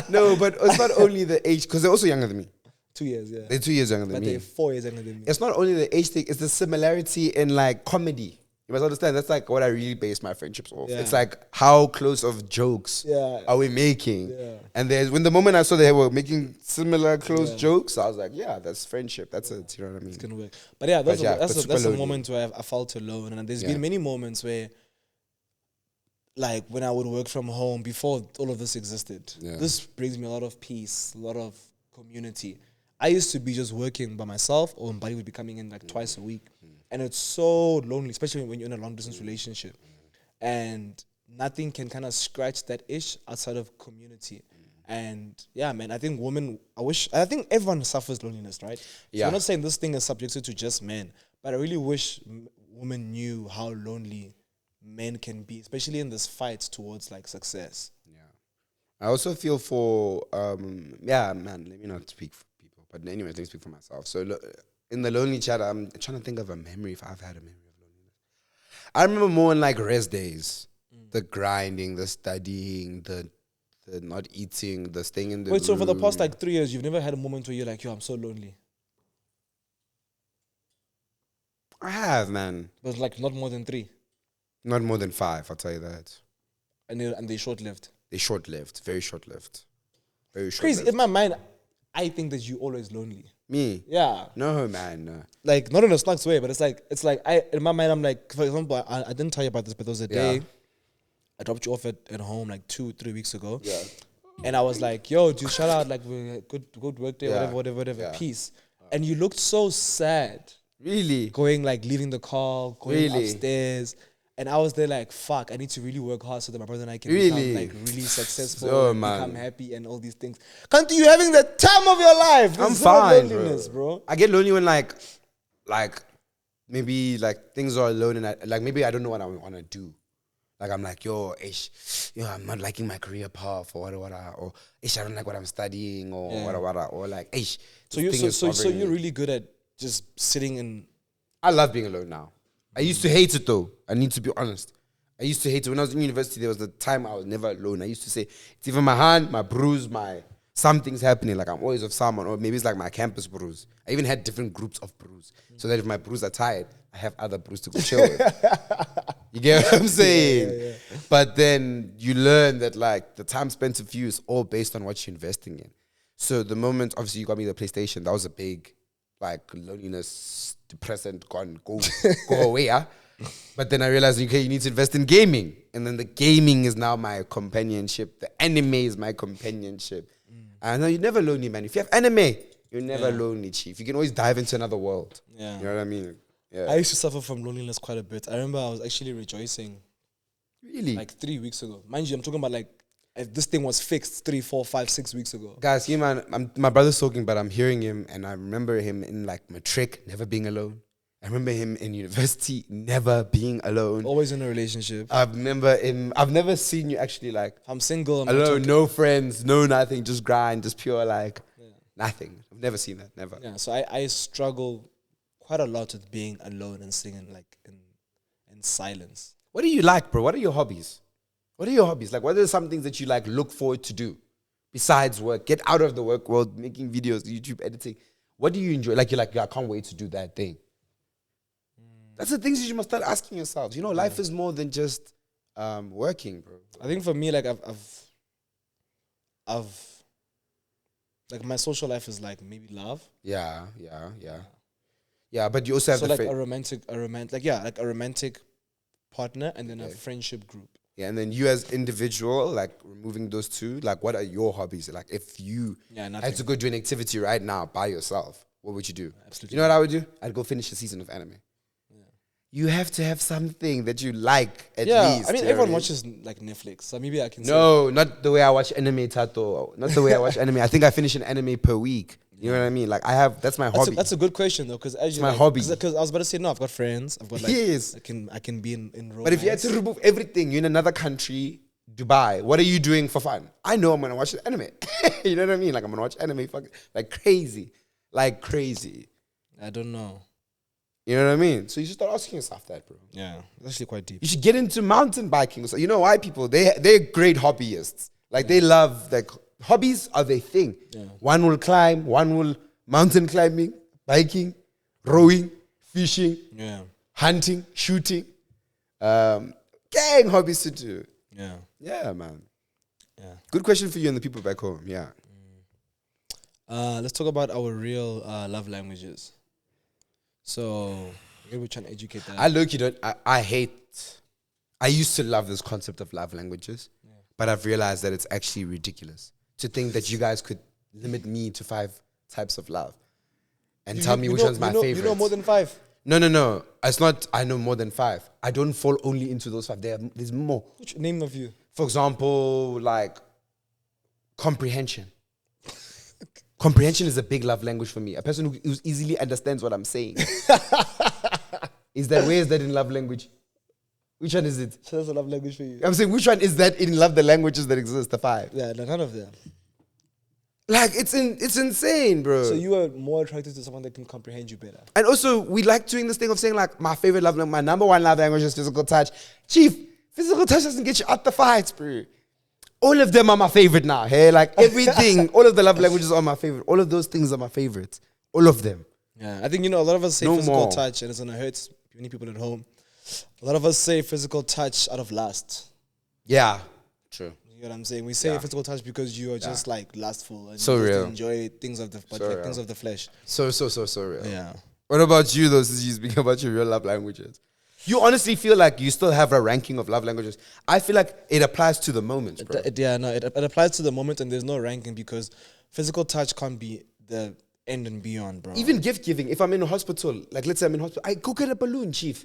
No, but it's not only the age, because they're also younger than me. 2 years, yeah. They're 2 years younger than but me. They're 4 years younger than me. It's not only the age thing, it's the similarity in comedy. You must understand, that's what I really base my friendships off. Yeah. It's how close of jokes are we making? Yeah. And when the moment I saw they were making similar close jokes, I was like, yeah, that's friendship. That's it. You know what I mean? It's gonna work. But yeah, that's a moment where I felt alone. And there's been many moments where, when I would work from home before all of this existed, this brings me a lot of peace, a lot of community. I used to be just working by myself, or Mbali would be coming in twice a week. And it's so lonely, especially when you're in a long distance relationship. And nothing can kind of scratch that itch outside of community. And yeah, man, I think I think everyone suffers loneliness, right? So I'm not saying this thing is subjected to just men, but I really wish women knew how lonely men can be, especially in this fight towards success. Yeah. I also feel for, man, let me not speak for people, but anyways, let me speak for myself. So in the lonely chat, I'm trying to think of a memory, if I've had a memory of loneliness. I remember more in rest days. The grinding, the studying, the not eating, the staying in the room. So for the past 3 years, you've never had a moment where you're yo, I'm so lonely? I have, man. But not more than 3? Not more than 5, I'll tell you that. And they're short-lived? They're short-lived, very short-lived. Very short-lived. Crazy. In my mind, I think that you're always lonely. Me? Yeah. No, man, no. Not in a slugs way, but it's in my mind, I'm for example, I didn't tell you about this, but there was a day I dropped you off at home 2-3 weeks ago. Yeah. And I was yo, dude, shout out, good work day, whatever, peace. And you looked so sad. Really? Going, leaving the car, going upstairs. And I was there fuck, I need to really work hard so that my brother and I can become really successful and become happy and all these things. Can't you having the time of your life? I'm fine, bro. I get lonely when maybe things are alone and maybe I don't know what I want to do. I'm I'm not liking my career path or what, or I don't like what I'm studying or what, or So you're really good at just sitting in. I love being alone now. I used to hate it though. I need to be honest. I used to hate it. When I was in university, there was the time I was never alone. I used to say, it's even my hand, my bruise, something's happening. I'm always with someone, or maybe it's my campus bruise. I even had different groups of bruise. So that if my bruise are tired, I have other bruise to go chill with. You get what I'm saying? Yeah. But then you learn that the time spent with you is all based on what you're investing in. So the moment, obviously, you got me the PlayStation, that was a big, like, loneliness, depressant, go away, yeah? But then I realized, okay, you need to invest in gaming. And then the gaming is now my companionship. The anime is my companionship. I know you're never lonely, man. If you have anime, you're never lonely, chief. You can always dive into another world. Yeah. You know what I mean? Yeah. I used to suffer from loneliness quite a bit. I remember I was actually rejoicing Really? like 3 weeks ago. Mind you, I'm talking about like if this thing was fixed 3, 4, 5, 6 weeks ago. Guys, you man, my brother's talking, but I'm hearing him, and I remember him in like matric, never being alone. I remember him in university, never being alone. Always in a relationship. I remember him. I've never seen you actually like I'm single. I'm alone, no friends, no nothing, just grind, just pure like nothing. I've never seen that, never. Yeah, so I struggle quite a lot with being alone and singing like in silence. What do you like, bro? What are your hobbies? What are your hobbies? Like, what are some things that you like look forward to do besides work? Get out of the work world, making videos, YouTube editing. What do you enjoy? Like, you're like, I can't wait to do that thing. That's the things you must start asking yourselves. You know, life is more than just working, bro. I think for me, like I've like my social life is like maybe love. Yeah. But you also have so the like a romantic partner and then a friendship group. Yeah, and then you as individual, like removing those two, like what are your hobbies? Like if you had to go do an activity right now by yourself, what would you do? Absolutely. You know what I would do? I'd go finish a season of anime. You have to have something that you like at least. I mean, everyone watches like Netflix, so maybe I can. No, not the way I watch anime, Thato. Not the way I watch anime. I think I finish an anime per week. You know what I mean? Like that's my hobby. That's a good question though, because as you my hobby. Because I was about to say no, I've got friends. I've got like yes. I can be in romance. But if you had to remove everything, you're in another country, Dubai. What are you doing for fun? I know I'm gonna watch the anime. You know what I mean? Like I'm gonna watch anime, like crazy. I don't know. You know what I mean? So you should start asking yourself that, bro. Yeah, it's actually quite deep. You should get into mountain biking. So you know why people they're great hobbyists. Like they love like hobbies are their thing. Yeah. One will climb, one will mountain climbing, biking, rowing, fishing, hunting, shooting. Gang hobbies to do. Yeah. Yeah, man. Yeah. Good question for you and the people back home. Yeah. Let's talk about our real love languages. So we're trying to educate that. I used to love this concept of love languages, but I've realized that it's actually ridiculous to think that you guys could limit me to 5 types of love and tell me which one's my favorite. You know more than 5? No. It's not, I know more than 5. I don't fall only into those 5. There's more. Name a few. For example, like comprehension. Comprehension is a big love language for me. A person who easily understands what I'm saying. Where is that in love language? Which one is it? So that's a love language for you. I'm saying, which one is that in love the languages that exist, the 5? Yeah, none of them. Like, it's insane, bro. So you are more attracted to someone that can comprehend you better. And also, we like doing this thing of saying, like, my favorite love language, my number 1 love language is physical touch. Chief, physical touch doesn't get you out the fights, bro. All of them are my favorite now. Hey, like everything, all of the love languages are my favorite. All of those things are my favorite. All of them. Yeah, I think, a lot of us say physical touch and it's going to hurt many people at home. A lot of us say physical touch out of lust. Yeah, true. You know what I'm saying? We say physical touch because you are just like lustful and so you real. Enjoy things of the things of the flesh. So real. Yeah. What about you though, since you speak about your real love languages? You honestly feel like you still have a ranking of love languages? I feel like it applies to the moment, bro. It applies to the moment and there's no ranking because physical touch can't be the end and beyond, bro. Even gift giving. If I'm in a hospital, like let's say I'm in hospital, I go get a balloon, chief.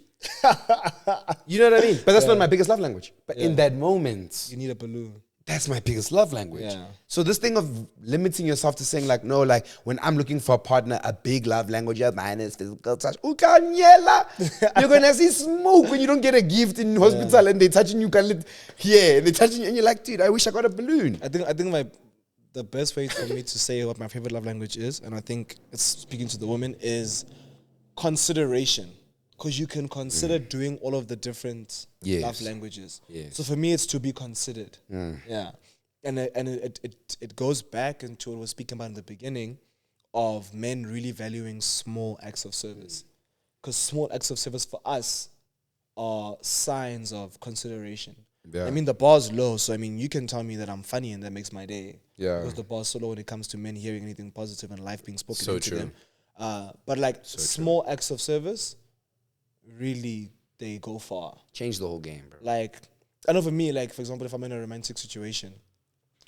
You know what I mean? But that's not my biggest love language. But in that moment, you need a balloon. That's my biggest love language. Yeah. So this thing of limiting yourself to saying like, no, like when I'm looking for a partner, a big love language of mine is physical touch. You're going to see smoke when you don't get a gift in hospital and they're touching you, and they're touching you and you're like, dude, I wish I got a balloon. I think the best way for me to say what my favorite love language is, and I think it's speaking to the woman, is consideration. Because you can consider doing all of the different love languages. Yes. So for me, it's to be considered. Yeah. And it goes back into what we were speaking about in the beginning of men really valuing small acts of service. Because small acts of service for us are signs of consideration. Yeah. I mean, the bar's low, so I mean, you can tell me that I'm funny and that makes my day. Yeah. Because the bar's so low when it comes to men hearing anything positive and life being spoken So into true. them. But like small acts of service, really, they go far. Change the whole game, bro. Like, I know for me, like, for example, if I'm in a romantic situation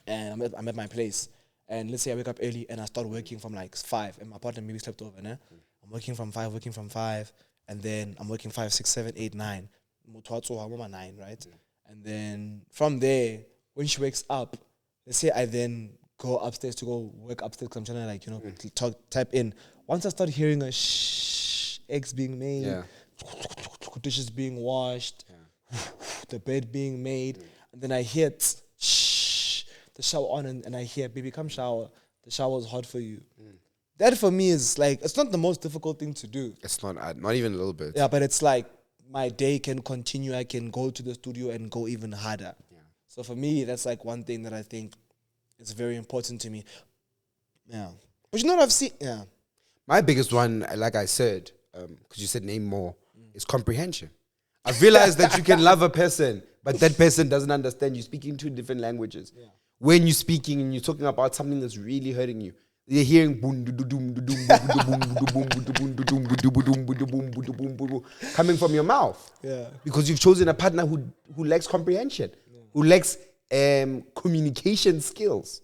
and I'm at my place, and let's say I wake up early and I start working from like 5, and my partner maybe slept over, né? I'm working from 5, and then I'm working 5, 6, 7, 8, 9. 9, right? And then from there, when she wakes up, let's say I then go upstairs to go work upstairs because I'm trying to like, you know, type in. Once I start hearing a shh, eggs being made, dishes being washed, the bed being made, and then I hear shh, the shower on, and I hear, baby, come shower. The shower is hot for you. That for me is like, it's not the most difficult thing to do. It's not even a little bit. Yeah, but it's like my day can continue. I can go to the studio and go even harder. Yeah. So for me, that's like one thing that I think is very important to me. Yeah. But you know what I've seen? Yeah. My biggest one, like I said, because you said name more, is comprehension. I've realized that you can love a person, but that person doesn't understand you speaking two different languages. Yeah. When you're speaking and you're talking about something that's really hurting you, they're hearing coming from your mouth. Yeah. Because you've chosen a partner who lacks comprehension, who lacks communication skills.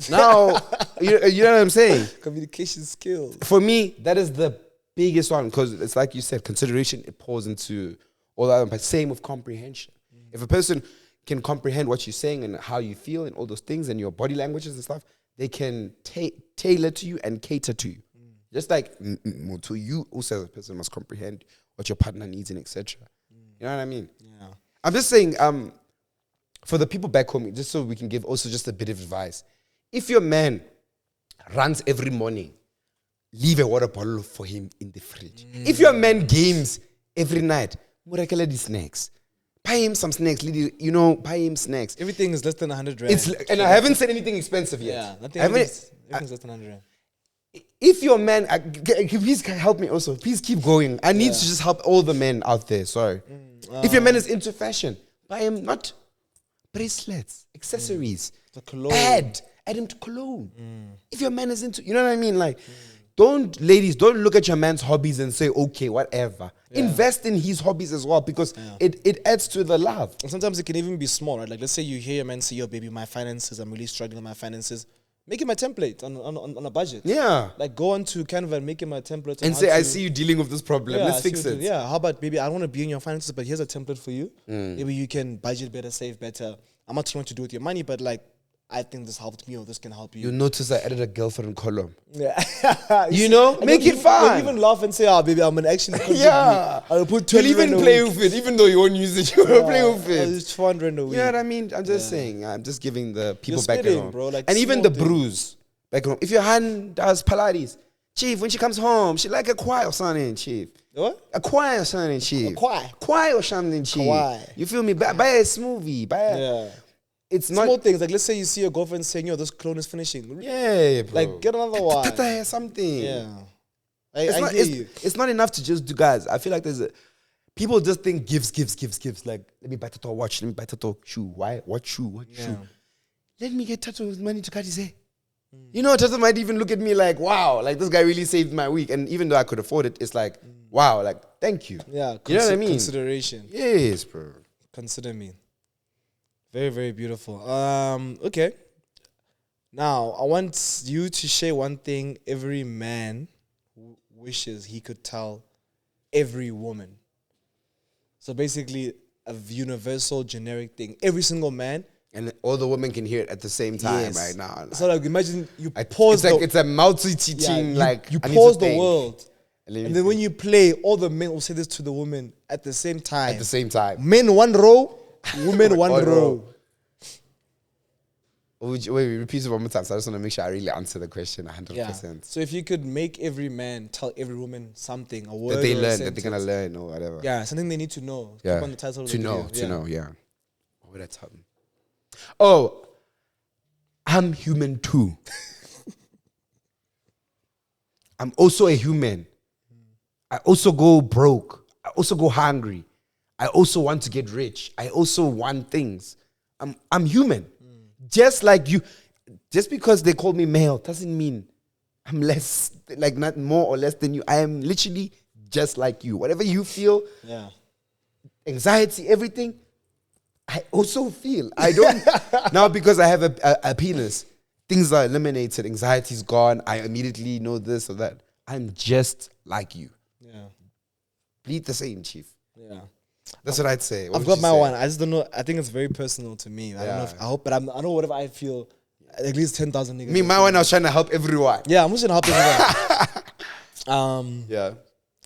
Now, you know what I'm saying? Communication skills. For me, that is the biggest one, because it's like you said, consideration, it pours into all that, but same with comprehension. If a person can comprehend what you're saying and how you feel and all those things and your body languages and stuff, they can tailor to you and cater to you. Just like to you also as a person must comprehend what your partner needs and etc. You know what I mean? Yeah. I'm just saying, for the people back home, just so we can give also just a bit of advice. If your man runs every morning, leave a water bottle for him in the fridge. If your man games every night, murakele the snacks. Buy him some snacks, you know, buy him snacks. Everything is less than 100 rand. And I haven't said anything expensive yet. Yeah, nothing. Everything's less than 100 rand. If your man, please help me also. Please keep going. I need to just help all the men out there. Sorry. If your man is into fashion, buy him not bracelets, accessories. The cologne. Add him to cologne. If your man is into, you know what I mean? Like, ladies, don't look at your man's hobbies and say, okay, whatever. Yeah. Invest in his hobbies as well, because it adds to the love. And sometimes it can even be small, right? Like, let's say you hear your man say, yo, baby, my finances, I'm really struggling with my finances. Make him a template on a budget. Yeah. Like, go on to Canva and make him a template. And say, I see you dealing with this problem. Let's fix it. Yeah. How about, baby, I don't want to be in your finances, but here's a template for you. Maybe you can budget better, save better. I'm not trying to do with your money, but like, I think this helped me or this can help you. You notice I added a girlfriend column. Yeah. you know? Make it fun. You even laugh and say, baby, I'm an action. I'll put 20 You'll even play with it. Even though you won't use it, you'll play with it. It's 200 a week. You know what I mean? I'm just saying. I'm just giving the people back at home. Bro, like, and even the bruise back at home. If your hand does Pilates, Chief, when she comes home, she like a choir or something, Chief. What? A choir or something, Chief. A choir? Choir or something, Chief. You feel me? Buy a smoothie. It's small not things. Like, let's say you see your girlfriend saying, yo, this clone is finishing. Yeah, bro. Like, get another one. Tata something. Yeah. It's not enough to just do, guys. I feel like people just think gifts. Like, let me buy Tato a watch. Let me buy Tato shoe. Why? What shoe? What shoe? Let me get Tato money to cut his hair. You know, Tato might even look at me like, wow, like this guy really saved my week. And even though I could afford it, it's like, wow, like, thank you. Yeah. You know what I mean? Consideration. Yes, bro. Consider me. Very, very beautiful. Okay. Now, I want you to share one thing every man wishes he could tell every woman. So basically, a universal, generic thing. Every single man. And all the women can hear it at the same time right now. So like, imagine you pause it's a multi-teaching, you pause the world. And then when you play, all the men will say this to the woman at the same time. At the same time. Men one row, women one row. Wait, repeat it one more time. So I just want to make sure I really answer the question 100%. Yeah. So if you could make every man tell every woman something, a word that they learn, that they're going to learn or whatever. Yeah, something they need to know. Yeah. Keep on the title of the video. To know, yeah. What would I tell them? Oh, I'm human too. I'm also a human. I also go broke. I also go hungry. I also want to get rich. I also want things. I'm human. Just like you. Just because they call me male doesn't mean I'm less, like not more or less than you. I am literally just like you. Whatever you feel, anxiety, everything, I also feel. I don't, now because I have a penis, things are eliminated, anxiety's gone, I immediately know this or that. I'm just like you. Yeah. Bleed the same, chief. Yeah. That's what I'd say. I've got my one. I just don't know. I think it's very personal to me. I don't know if, I hope, but I know whatever I feel, at least 10,000 niggas. Me, my one, I was trying to help everyone. Yeah, I'm just trying to help everyone. Yeah.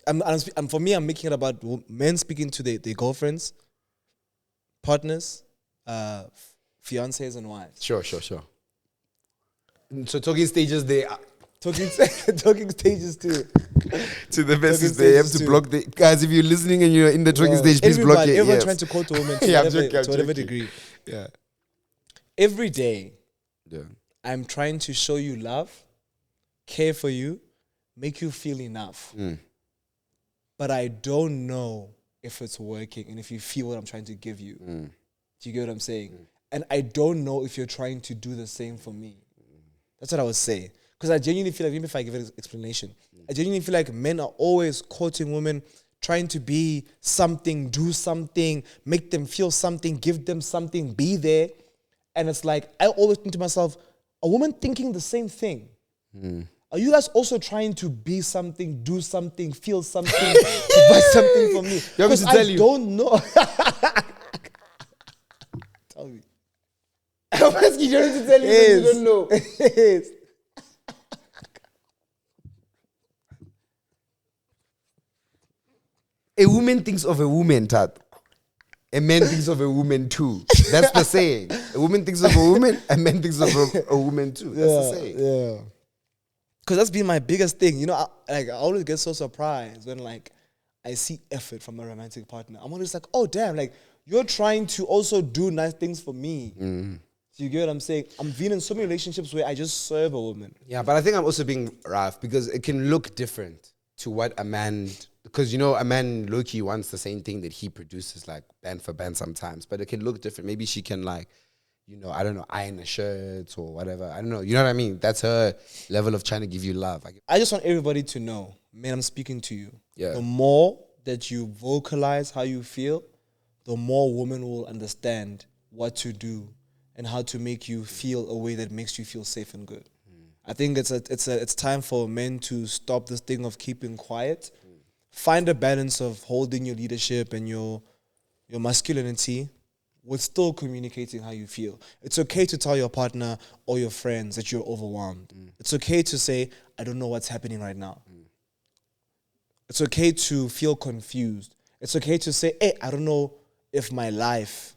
I'm for me, I'm making it about men speaking to their girlfriends, partners, fiancés, and wives. Sure. So talking stages, they are. Talking stages too. To the best, they have to block the guys. If you're listening and you're in the talking stage, please block it. Everyone trying to quote a woman to whatever degree. Yeah. Every day, Yeah. I'm trying to show you love, care for you, make you feel enough. But I don't know if it's working and if you feel what I'm trying to give you. Do you get what I'm saying? And I don't know if you're trying to do the same for me. That's what I would say. Because I genuinely feel like, even if I give an explanation, I genuinely feel like men are always quoting women, trying to be something, do something, make them feel something, give them something, be there. And it's like, I always think to myself, a woman thinking the same thing. Are you guys also trying to be something, do something, feel something, provide something for me? Because I don't know. Tell me. I'm asking you to tell you that you don't know. Yes. A woman thinks of a woman, Tat. A man thinks of a woman too. That's the saying. A woman thinks of a woman, a man thinks of a woman too. That's the saying. Yeah. Because that's been my biggest thing. You know, I always get so surprised when like I see effort from a romantic partner. I'm always like, oh damn, like you're trying to also do nice things for me. Do you get what I'm saying? I'm being in so many relationships where I just serve a woman. Yeah, but I think I'm also being rough because it can look different to what a man, because you know, a man low-key wants the same thing that he produces, like band for band sometimes, but it can look different. Maybe she can like, you know, I don't know, iron a shirt or whatever. I don't know. You know what I mean? That's her level of trying to give you love. I just want everybody to know, man, I'm speaking to you. Yeah. The more that you vocalize how you feel, the more women will understand what to do and how to make you feel a way that makes you feel safe and good. I think it's time for men to stop this thing of keeping quiet. Find a balance of holding your leadership and your masculinity with still communicating how you feel. It's okay to tell your partner or your friends that you're overwhelmed. It's okay to say, I don't know what's happening right now. It's okay to feel confused. It's okay to say, hey, I don't know if my life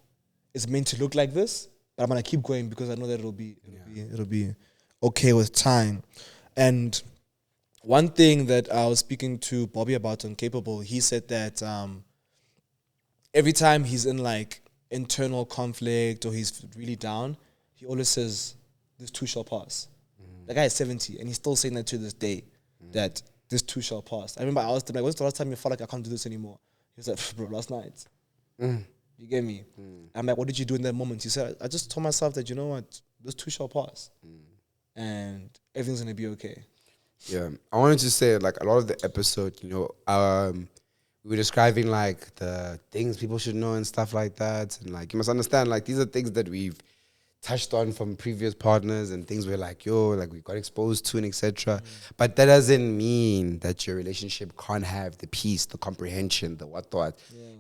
is meant to look like this, but I'm gonna keep going because I know that it'll be okay with time. And one thing that I was speaking to Bobby about on Capable, he said that every time he's in like internal conflict or he's really down, he always says, this too shall pass. The guy is 70 and he's still saying that to this day, that this too shall pass. I remember I asked him, like, when's the last time you felt like I can't do this anymore? He was like, bro, last night. You get me? I'm like, what did you do in that moment? He said, I just told myself that, you know what, this too shall pass. And everything's going to be okay. Yeah. I wanted to say, like, a lot of the episode, you know, we were describing, like, the things people should know and stuff like that. And, like, you must understand, like, these are things that we've touched on from previous partners and things we're like, yo, like, we got exposed to and etc. But that doesn't mean that your relationship can't have the peace, the comprehension, the what.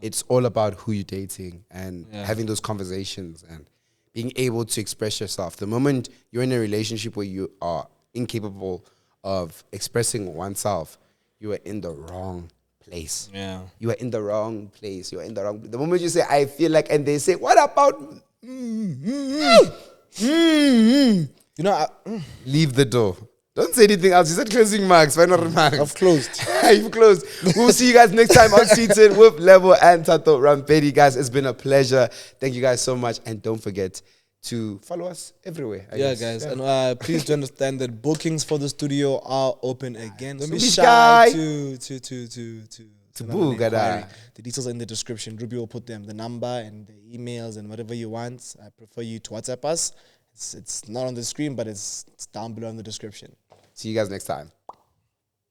It's all about who you're dating and having those conversations and being able to express yourself. The moment you're in a relationship where you are incapable of expressing oneself, you are in the wrong place. Yeah. You are in the wrong place. You are in the wrong. The moment you say, I feel like, and they say, what about? You know, leave the door. Don't say anything else. You said closing marks, final remarks. I've closed. You've closed. We'll see you guys next time on Seated with Lebo and Thato Rampedi. Guys, it's been a pleasure. Thank you guys so much. And don't forget to follow us everywhere. I guess. Guys. Yeah. And please do understand that bookings for the studio are open again. Don't be shy to Send out an Taboo, gada. inquiry. The details are in the description. Ruby will put them, the number and the emails and whatever you want. I prefer you to WhatsApp us. It's not on the screen, but it's down below in the description. See you guys next time.